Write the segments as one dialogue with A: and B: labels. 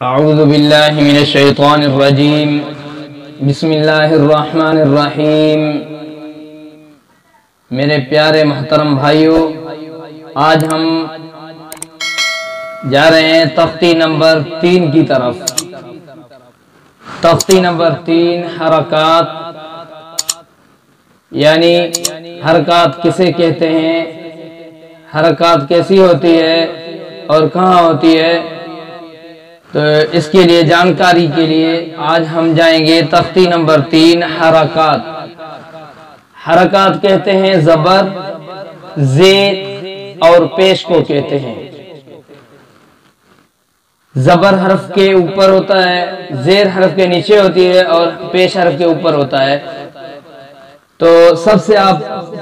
A: اعوذ باللہ من الشیطان الرجیم بسم اللہ الرحمن الرحیم۔ میرے پیارے محترم بھائیوں، آج ہم جا رہے ہیں تختی نمبر 3 کی طرف۔ تختی نمبر 3 حرکات، یعنی حرکات کسے کہتے ہیں، حرکات کیسی ہوتی ہے اور کہاں ہوتی ہے، تو اس کے لیے جانکاری کے لیے آج ہم جائیں گے تختی نمبر 3 حرکات۔ حرکات کہتے ہیں زبر، زیر اور پیش کو کہتے ہیں۔ زبر حرف کے اوپر ہوتا ہے، زیر حرف کے نیچے ہوتی ہے اور پیش حرف کے اوپر ہوتا ہے۔ تو سب سے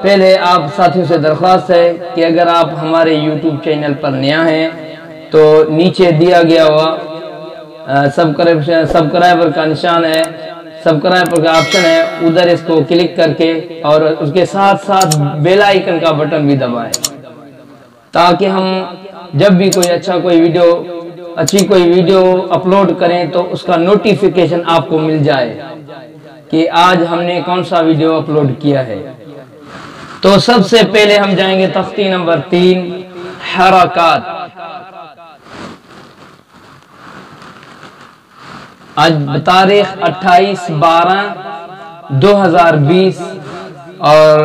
A: پہلے آپ ساتھیوں سے درخواست ہے کہ اگر آپ ہمارے یوٹیوب چینل پر نیا ہیں تو نیچے دیا گیا ہوا سبسکرائبر کا نشان ہے، سبسکرائبر کا آپشن ہے، ادھر اس کو کلک کر کے اور اس کے ساتھ ساتھ بیل آئیکن کا بٹن بھی دبائیں، تاکہ ہم جب بھی اچھی کوئی ویڈیو اپلوڈ کریں تو اس کا نوٹیفیکیشن آپ کو مل جائے کہ آج ہم نے کون سا ویڈیو اپلوڈ کیا ہے۔ تو سب سے پہلے ہم جائیں گے تختی نمبر 3 حرکات۔ آج تاریخ 28/12/2020 اور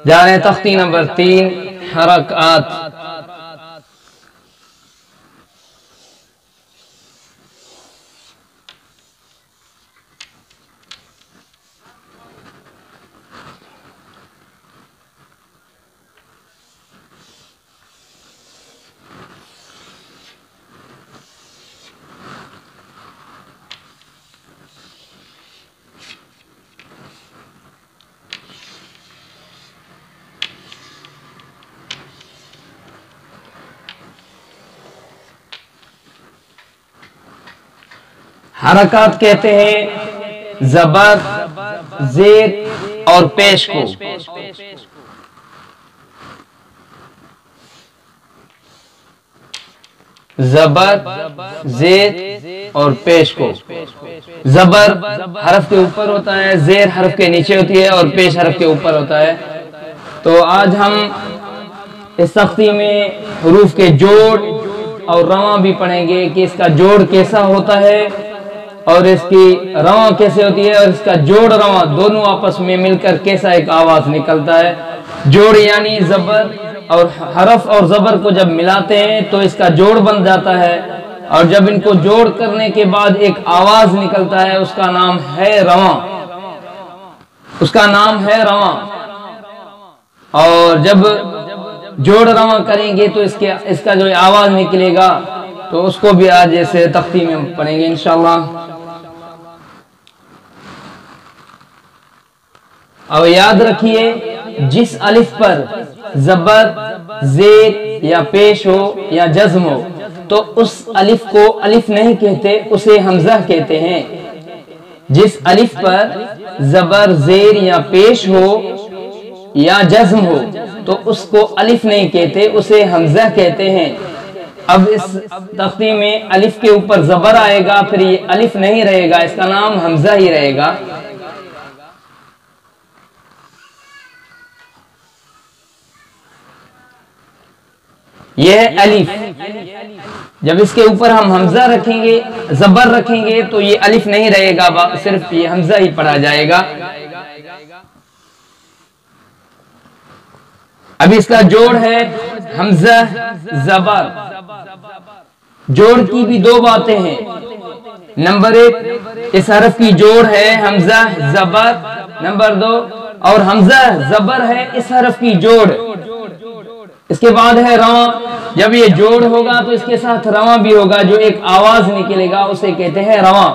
A: جا رہے ہیں تختی نمبر 3 حرکات۔ حرکات کہتے ہیں زبر، زیر اور پیش کو۔ زبر، زیر اور پیش کو۔ زبر حرف کے اوپر ہوتا ہے، زیر حرف کے نیچے ہوتی ہے اور پیش حرف کے اوپر ہوتا ہے۔ تو آج ہم اس تختی میں حروف کے جوڑ اور رواں بھی پڑھیں گے کہ اس کا جوڑ کیسا ہوتا ہے اور اس کی رواں کیسے ہوتی ہے، اور اس کا جوڑ رواں دونوں آپس میں مل کر کیسا ایک آواز نکلتا ہے۔ جوڑ یعنی زبر اور حرف اور زبر کو جب ملاتے ہیں تو اس کا جوڑ بن جاتا ہے، اور جب ان کو جوڑ کرنے کے بعد ایک آواز نکلتا ہے، اس کا نام ہے رواں، اس کا نام ہے رواں۔ اور جب جوڑ رواں کریں گے تو اس کا جو آواز نکلے گا تو اس کو بھی آج جیسے تختی میں پڑھیں گے انشاءاللہ۔ اور یاد رکھیے، جس الف پر زبر، زیر یا پیش ہو یا جزم ہو تو اس الف کو الف نہیں کہتے، اسے حمزہ کہتے ہیں۔ جس الف پر زبر، زیر یا پیش ہو یا جزم ہو تو اس کو الف نہیں کہتے، اسے حمزہ کہتے ہیں۔ اب اس تختی میں الف کے اوپر زبر آئے گا، پھر یہ الف نہیں رہے گا، اس کا نام حمزہ ہی رہے گا۔ یہ ہے الف۔ جب اس کے اوپر ہم حمزہ رکھیں گے، زبر رکھیں گے تو یہ الف نہیں رہے گا، صرف یہ حمزہ ہی پڑھا جائے گا۔ اب اس کا جوڑ ہے حمزہ، زبر۔ جوڑ کی بھی دو باتیں ہیں۔ نمبر 1، اس حرف کی جوڑ ہے حمزہ، زبر۔ نمبر 2، اور حمزہ، زبر ہے اس حرف کی جوڑ۔ اس کے بعد ہے رواں۔ جب یہ جوڑ ہوگا تو اس کے ساتھ رواں بھی ہوگا، جو ایک آواز نکلے گا اسے کہتے ہیں رواں۔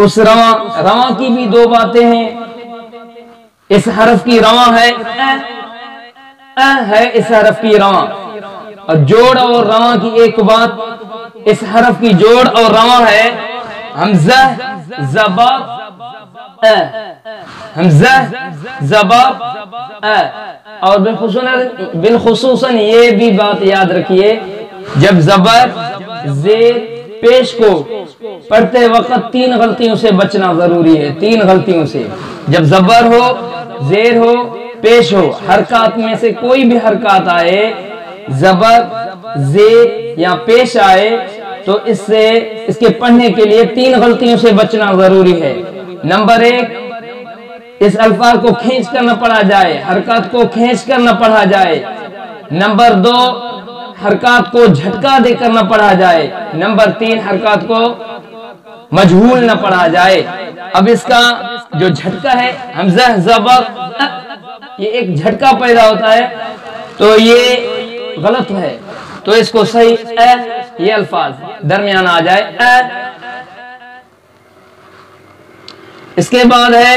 A: اس رواں کی بھی دو باتیں ہیں۔ اس حرف کی رواں ہے ہے اس حرف کی رواں، اور جوڑ اور رواں کی ایک بات، اس حرف کی جوڑ اور رواں ہے حمزہ، زبر، حمزہ، زبر، اور بالخصوصاً یہ بھی بات یاد رکھیے، جب زبر، زیر پیش کو پڑھتے وقت 3 غلطیوں سے بچنا ضروری ہے، 3 غلطیوں سے۔ جب زبر ہو، زیر ہو، پیش ہو، حرکات میں سے کوئی بھی حرکات آئے، زبر، زیر یا پیش آئے تو اس کے پڑھنے کے لیے 3 غلطیوں سے بچنا ضروری ہے۔ نمبر 1، اس الفاظ کو کھینچ کر نہ پڑھا جائے، حرکات کو کھینچ کر نہ پڑھا جائے۔ نمبر 2، حرکات کو جھٹکا دے کر نہ پڑھا جائے۔ نمبر 3، حرکات کو مجہول نہ پڑھا جائے۔ اب اس کا جو جھٹکا ہے، حمزہ زبر، یہ ایک جھٹکا پیدا ہوتا ہے تو یہ غلط ہے، تو اس کو صحیح یہ الفاظ درمیان آ جائے۔ اس کے بعد ہے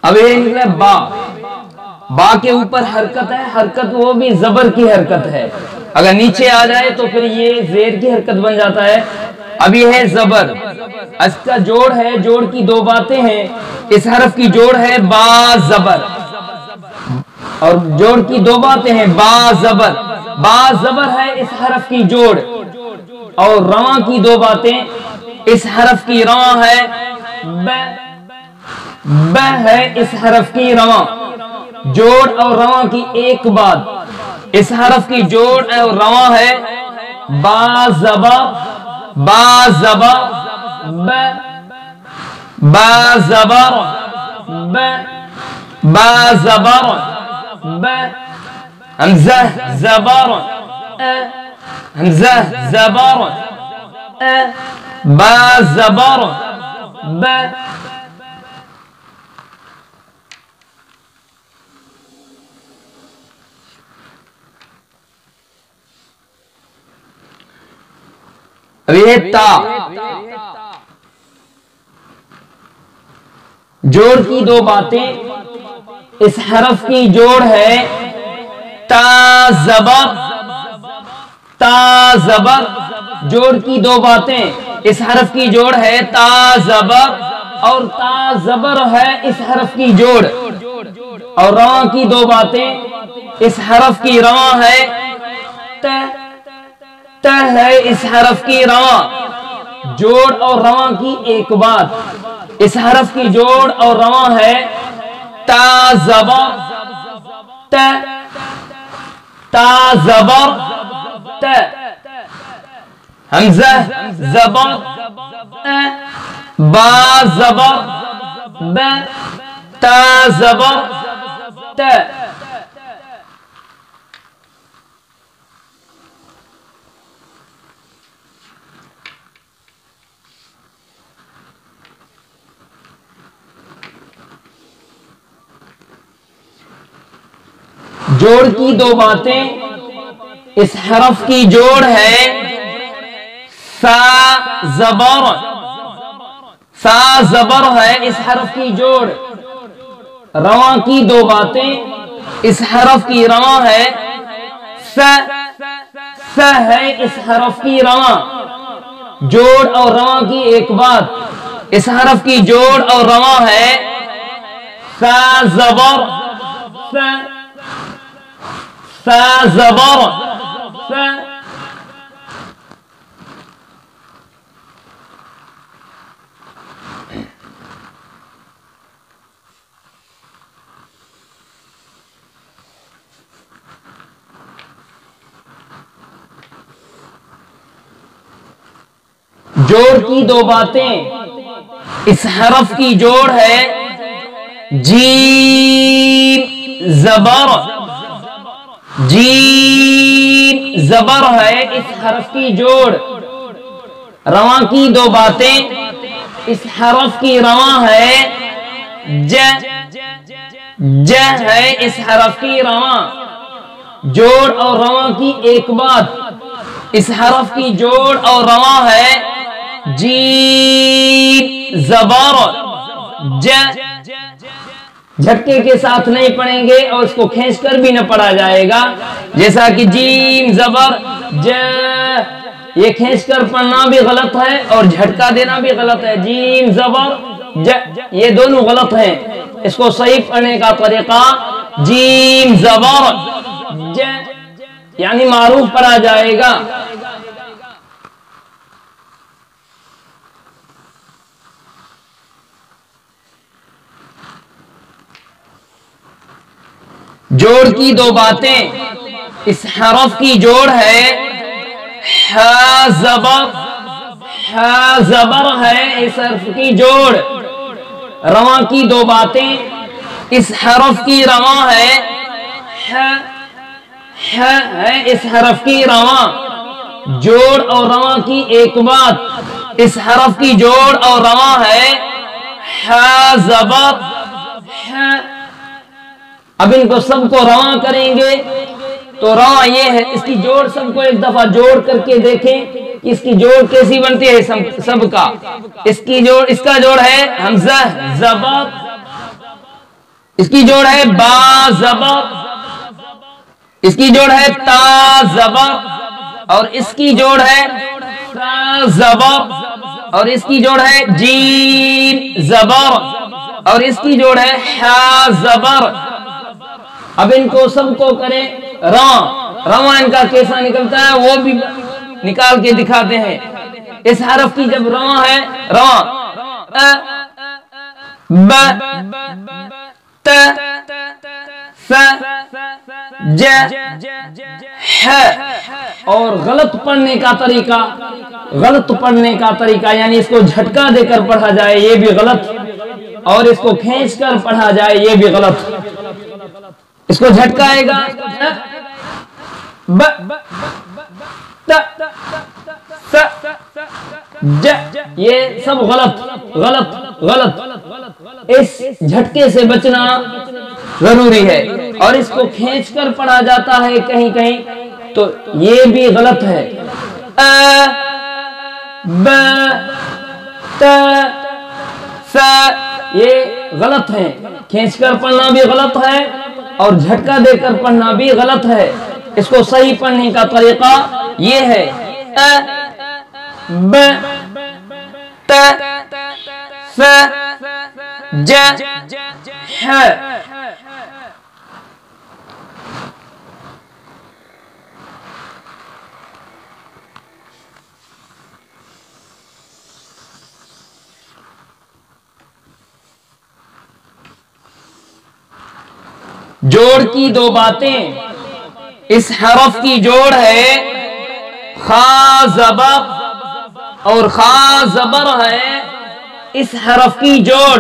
A: اب یہ نکلا با۔ با کے اوپر حرکت ہے، حرکت وہ بھی زبر کی حرکت ہے، اگر نیچے آ جائے تو پھر یہ زیر کی حرکت بن جاتا ہے۔ اب یہ ہے زبر، اس کا جوڑ ہے، جوڑ کی 2 باتیں ہیں، اس حرف کی جوڑ ہے با زبر، اور جوڑ کی 2 باتیں ہیں، با زبر۔ با زبر ہے اس حرف کی جوڑ، اور رواں کی 2 باتیں، اس حرف کی رواں ہے ب ہے اس حرف کی رواں، جوڑ اور رواں کی ایک بات، اس حرف کی جوڑ اور رواں ہے با زبر، با زبر، با زبر، با زبر، حمزہ زبر، حمزہ زبر، با زبر، تا، جوڑ کی 2 باتیں، اس حرف کی جوڑ ہے تا زبر، تا زبر، جوڑ کی 2 باتیں، اس حرف کی جوڑ ہے تا زبر، اور تا زبر ہے اس حرف کی جوڑ، اور رواں کی 2 باتیں، اس حرف کی رواں ہے ت ہے اس حرف کی رواں، جوڑ اور رواں کی ایک بات، اس حرف کی جوڑ اور رواں ہے تا زبر، تا زبر، حمزہ زبر، با زبر، تا زبر، جوڑ کی 2 باتیں، اس حرف کی جوڑ ہے سا زبر، سا زبر ہے اس حرف کی جوڑ، رواں کی 2 باتیں، اس حرف کی رواں ہے س ہے اس حرف کی رواں، جوڑ اور رواں کی ایک بات، اس حرف کی جوڑ اور رواں ہے سا زبر، سا زبر، جوڑ کی 2 باتیں، اس حرف کی جوڑ ہے جیم زبر، جیم زبر ہے اس حرف کی جوڑ، رواں کی 2 باتیں، اس حرف کی رواں ہے ج ہے اس حرف کی رواں، جوڑ اور رواں کی ایک بات، اس حرف کی جوڑ اور رواں ہے جیم زبر، جھٹکے کے ساتھ نہیں پڑھیں گے اور اس کو کھینچ کر بھی نہ پڑھا جائے گا، جیسا کہ جیم زبر ج، یہ کھینچ کر پڑھنا بھی غلط ہے اور جھٹکا دینا بھی غلط ہے. جیم زبر ج یہ دونوں غلط ہیں. اس کو صحیح پڑھنے کا طریقہ جیم زبر ج یعنی معروف پڑھا جائے گا. جوڑ کی دو باتیں. اس حرف کی جوڑ ہے ح زبر، ح زبر ہے اس حرف کی جوڑ. رواں کی دو باتیں. اس حرف کی رواں ہے ح ہے اس حرف کی رواں. جوڑ اور رواں کی ایک بات. اس حرف کی جوڑ اور رواں ہے ح زبر ح. اب ان کو سب کو رواں کریں گے تو رواں یہ ہے. اس کی جوڑ سب کو ایک دفعہ جوڑ کر کے دیکھیں کہ اس کی جوڑ کیسی بنتی ہے. سب کا اس کا جوڑ ہے حمزہ زبر. اس کی جوڑ ہے با زبر. اس کی جوڑ ہے تا زبر. اور اس کی جوڑ ہے تا زبر. اور اس کی جوڑ ہے جیم زبر. اور اس کی جوڑ ہے ح زبر. اب ان کو سب کو کریں رواں ان کا کیسا نکلتا ہے وہ بھی نکال کے دکھاتے ہیں. اس حرف کی جب رواں ہے رواں ب ت ف ج ح. اور غلط پڑھنے کا طریقہ یعنی اس کو جھٹکا دے کر پڑھا جائے یہ بھی غلط. اور اس کو کھینچ کر پڑھا جائے یہ بھی غلط. اس کو جھٹکائے گا ب ت ف ج. یہ سب غلط. اس جھٹکے سے بچنا ضروری ہے. اور اس کو کھینچ کر پڑھا جاتا ہے کہیں تو یہ بھی غلط ہے. ا ب ت ف یہ غلط ہے. کھینچ کر پڑھنا بھی غلط ہے اور جھٹکا دے کر پڑھنا بھی غلط ہے. اس کو صحیح پڑھنے کا طریقہ یہ ہے ا ب ت ف ج ح. جوڑ کی دو باتیں. اس حرف کی جوڑ ہے خا زبر اور خا زبر ہے اس حرف کی جوڑ.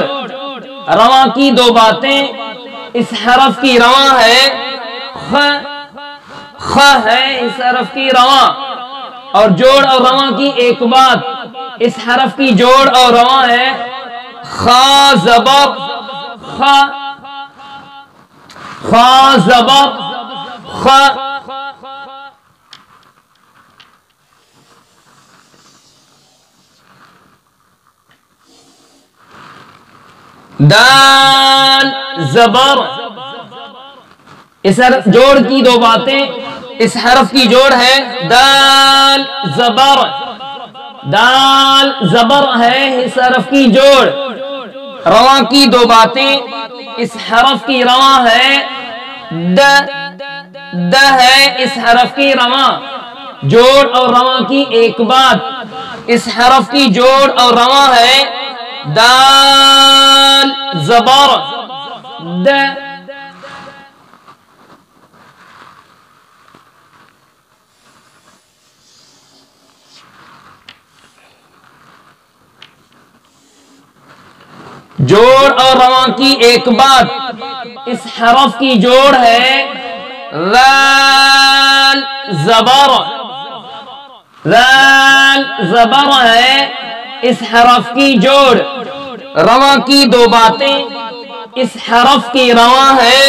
A: رواں کی دو باتیں. اس حرف کی رواں ہے خ ہے اس حرف کی رواں. اور جوڑ اور رواں کی ایک بات. اس حرف کی جوڑ اور رواں ہے خا زبر خا زبر خ. دال زبر. اس حرف جوڑ کی دو باتیں. اس حرف کی جوڑ ہے دال زبر. دال زبر ہے اس حرف کی جوڑ. رواں کی دو باتیں. اس حرف کی رواں ہے د ہے اس حرف کی رواں. جوڑ اور رواں کی ایک بات. اس حرف کی جوڑ اور رواں ہے دال زبر د. جوڑ اور رواں کی ایک بات. اس حرف کی جوڑ ہے ذال زبر. ذال زبر ہے اس حرف کی جوڑ. رواں کی دو باتیں. اس حرف کی رواں ہے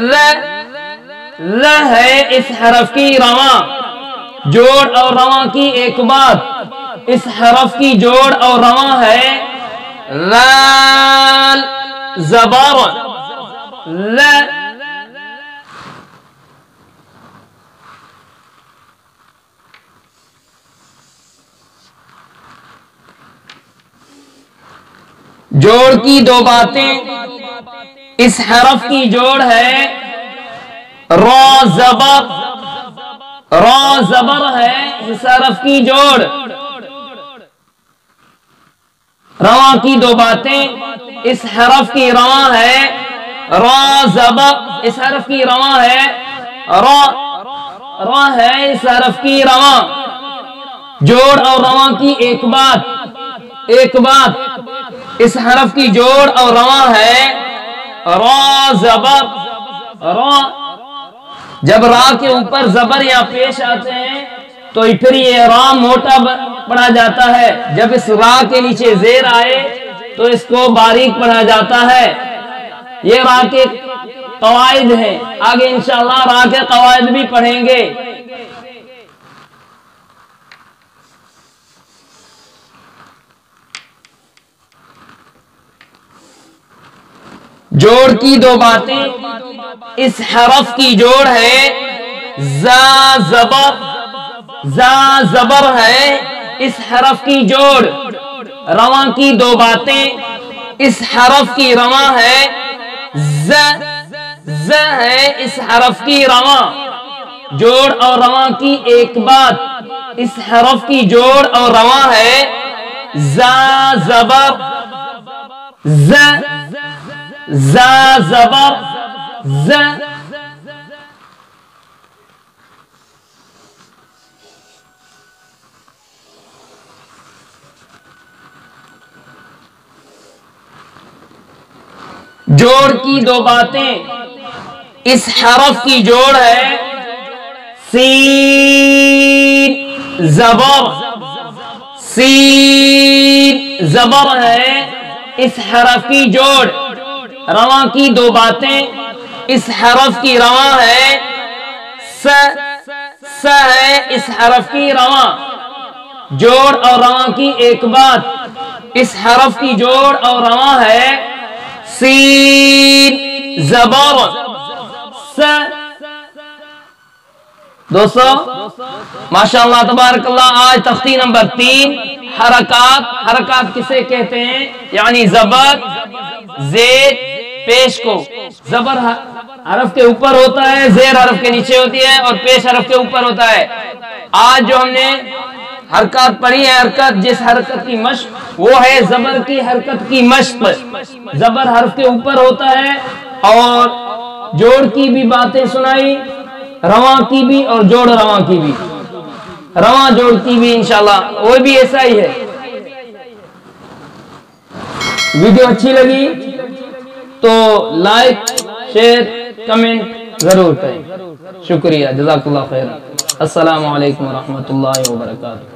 A: ل ہے اس حرف کی رواں. جوڑ اور رواں کی ایک بات. اس حرف کی جوڑ اور رواں ہے لال زبر ل. جوڑ کی دو باتیں، اس حرف کی جوڑ ہے را زبر، را زبر ہے اس حرف کی جوڑ۔ رواں کی دو باتیں، اس حرف کی رواں ہے را زبر، اس حرف کی رواں ہے را، را ہے اس حرف کی رواں۔ جوڑ اور رواں کی ایک بات، ایک بات، اس حرف کی جوڑ اور رواں ہے را زبر، را۔ جب را کے اوپر زبر یا پیش آتے ہیں تو پھر یہ را موٹا پڑھا جاتا ہے، جب اس را کے نیچے زیر آئے تو اس کو باریک پڑھا جاتا ہے۔ یہ را کے قواعد ہیں، آگے انشاءاللہ را کے قواعد بھی پڑھیں گے۔ جوڑ کی دو باتیں، اس حرف کی جوڑ ہے زا زبر، زا زبر ہے اس حرف کی جوڑ۔ رواں کی دو باتیں، اس حرف کی رواں ہے ز، ز ہے اس حرف کی رواں۔ جوڑ اور رواں کی ایک بات، اس حرف کی جوڑ اور رواں ہے زا زبر، ز، زا زبر ز۔ جوڑ کی دو باتیں، اس حرف کی جوڑ ہے سین زبر، سین زبر ہے اس حرف کی جوڑ۔ رواں کی دو باتیں، اس حرف کی رواں ہے س، س ہے اس حرف کی رواں۔ جوڑ اور رواں کی ایک بات، اس حرف کی جوڑ اور رواں ہے سین زبر س۔ دوستو ماشاءاللہ تبارک اللہ، آج تختی نمبر 3 حرکات، حرکات کسے کہتے ہیں؟ یعنی زبر، زیر، پیش کو۔ زبر حرف کے اوپر ہوتا ہے، زیر حرف کے نیچے ہوتی ہے اور پیش حرف کے اوپر ہوتا ہے۔ آج جو ہم نے حرکات پڑھی ہے، حرکت جس حرکت کی مشق، وہ ہے زبر کی حرکت کی مشق۔ زبر حرف کے اوپر ہوتا ہے اور جوڑ کی بھی باتیں سنائی، رواں کی بھی اور جوڑ رواں کی بھی، رواں جوڑ کی بھی انشاءاللہ وہ بھی ایسا ہی ہے۔ ویڈیو اچھی لگی تو لائک، شیئر، کمنٹ ضرور کریں۔ شکریہ، جزاک اللہ خیر۔ السلام علیکم ورحمۃ اللہ وبرکاتہ۔